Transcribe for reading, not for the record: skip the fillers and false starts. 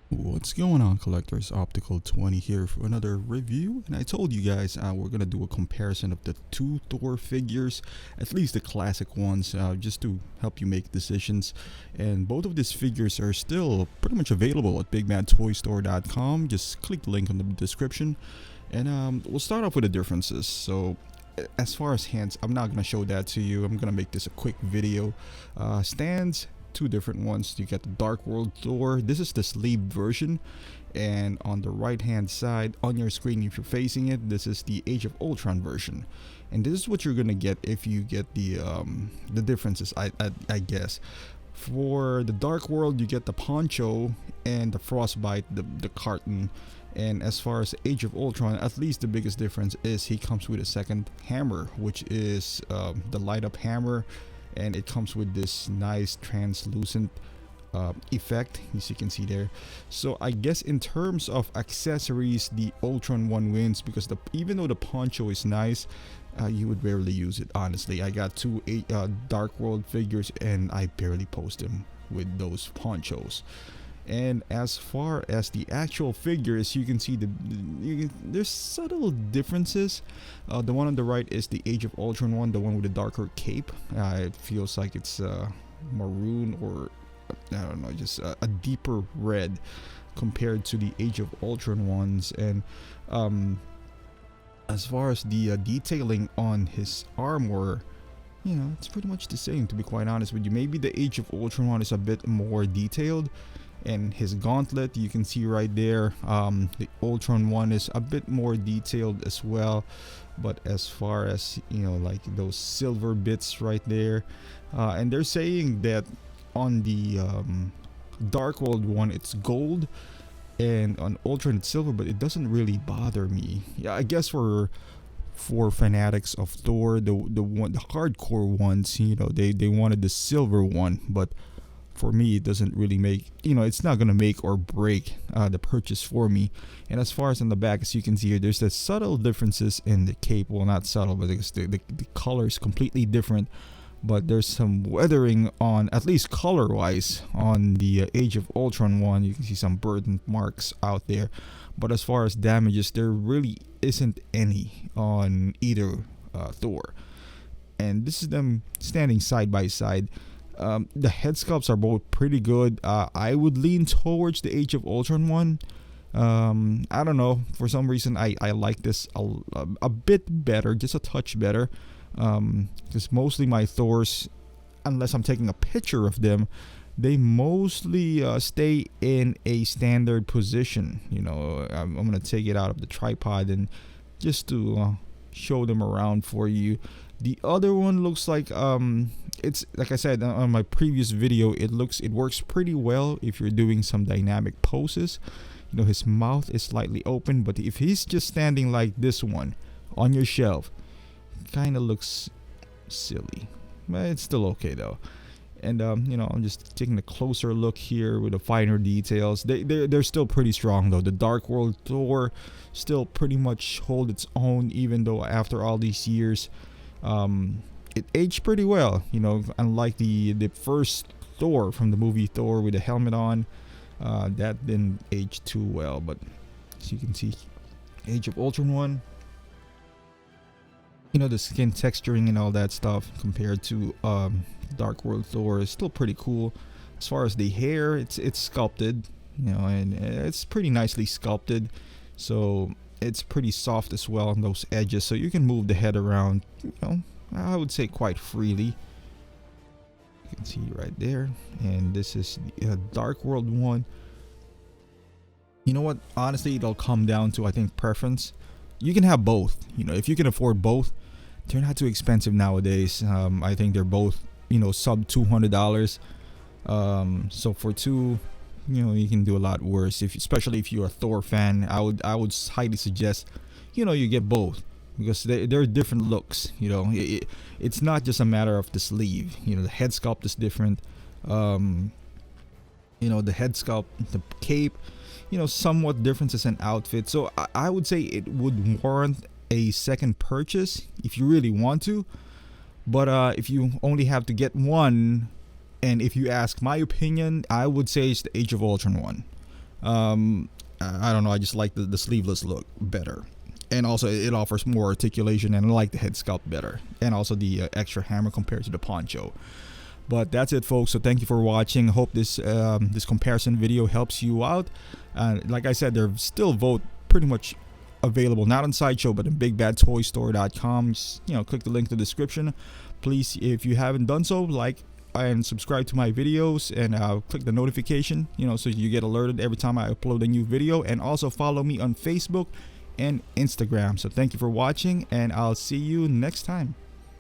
What's going on, collectors? Optical 20 here for another review, and I told you guys we're gonna do a comparison of the two Thor figures, at least the classic ones, just to help you make decisions. And both of these figures are still pretty much available at bigmadtoystore.com. Just click the link in the description, and we'll start off with the differences. So as far as hands, I'm not gonna show that to you. I'm gonna make this a quick video. Stands, two different ones. You get the Dark World Thor. This is the sleeve version, and on the right hand side on your screen, if you're facing it, this is the Age of Ultron version. And this is what you're gonna get if you get the differences. I guess for the Dark World, you get the poncho and the frostbite, the carton. And as far as Age of Ultron, at least the biggest difference is he comes with a second hammer, which is the light up hammer. And it comes with this nice translucent effect, as you can see there. So I guess in terms of accessories, the Ultron one wins, because even though the poncho is nice, you would barely use it. Honestly, I got two Dark World figures and I barely post them with those ponchos. And as far as the actual figures, you can see there's subtle differences. The one on the right is the Age of Ultron one, the one with the darker cape. It feels like it's maroon, or I don't know, just a deeper red compared to the Age of Ultron ones. And as far as the detailing on his armor, you know, it's pretty much the same, to be quite honest with you. Maybe the Age of Ultron one is a bit more detailed. And his gauntlet, you can see right there, the Ultron one is a bit more detailed as well. But as far as, you know, like those silver bits right there, and they're saying that on the Dark World one it's gold, and on Ultron it's silver, but it doesn't really bother me. Yeah, I guess for fanatics of Thor, the hardcore ones, you know, they wanted the silver one. But for me, it doesn't really make, you know, it's not gonna make or break the purchase for me. And as far as on the back, as you can see here, there's the subtle differences in the cape. Well, not subtle, but the color is completely different. But there's some weathering on, at least color wise, on the Age of Ultron one. You can see some burn marks out there. But as far as damages, there really isn't any on either Thor. And this is them standing side by side. The head sculpts are both pretty good. I would lean towards the Age of Ultron one. I don't know, for some reason I like this a bit better, just a touch better, because mostly my Thors, unless I'm taking a picture of them, they mostly stay in a standard position. You know, I'm gonna take it out of the tripod and just to show them around for you. The other one looks like it's like I said on my previous video, it works pretty well if you're doing some dynamic poses. You know, his mouth is slightly open, but if he's just standing like this one on your shelf, kind of looks silly, but it's still okay though. And you know, I'm just taking a closer look here with the finer details. They're still pretty strong though. The Dark World Thor still pretty much hold its own, even though after all these years, it aged pretty well. You know, unlike the first Thor from the movie Thor with the helmet on, that didn't age too well. But as you can see, Age of Ultron one, you know, the skin texturing and all that stuff compared to Dark World Thor is still pretty cool. As far as the hair, it's sculpted, you know, and it's pretty nicely sculpted, so it's pretty soft as well on those edges, so you can move the head around, you know, I would say quite freely. You can see right there. And this is the Dark World one. You know what, honestly, it'll come down to, I think, preference. You can have both, you know, if you can afford both. They're not too expensive nowadays. I think they're both, you know, sub $200. So for two, you know, you can do a lot worse. Especially if you're a Thor fan, I would highly suggest, you know, you get both, because they're different looks. You know, it's not just a matter of the sleeve. You know, the head sculpt is different. the head sculpt, the cape, somewhat differences in outfit. So I would say it would warrant a second purchase if you really want to. But if you only have to get one, and if you ask my opinion, I would say it's the Age of Ultron one. I don't know. I just like the sleeveless look better, and also it offers more articulation, and I like the head sculpt better, and also the extra hammer compared to the poncho. But that's it, folks. So thank you for watching. Hope this this comparison video helps you out. Like I said, they're still vote pretty much available, not on Sideshow, but in BigBadToyStore.com. Just, click the link in the description. Please, if you haven't done so, like and subscribe to my videos, and click the notification, so you get alerted every time I upload a new video. And also follow me on Facebook and Instagram. So thank you for watching, and I'll see you next time.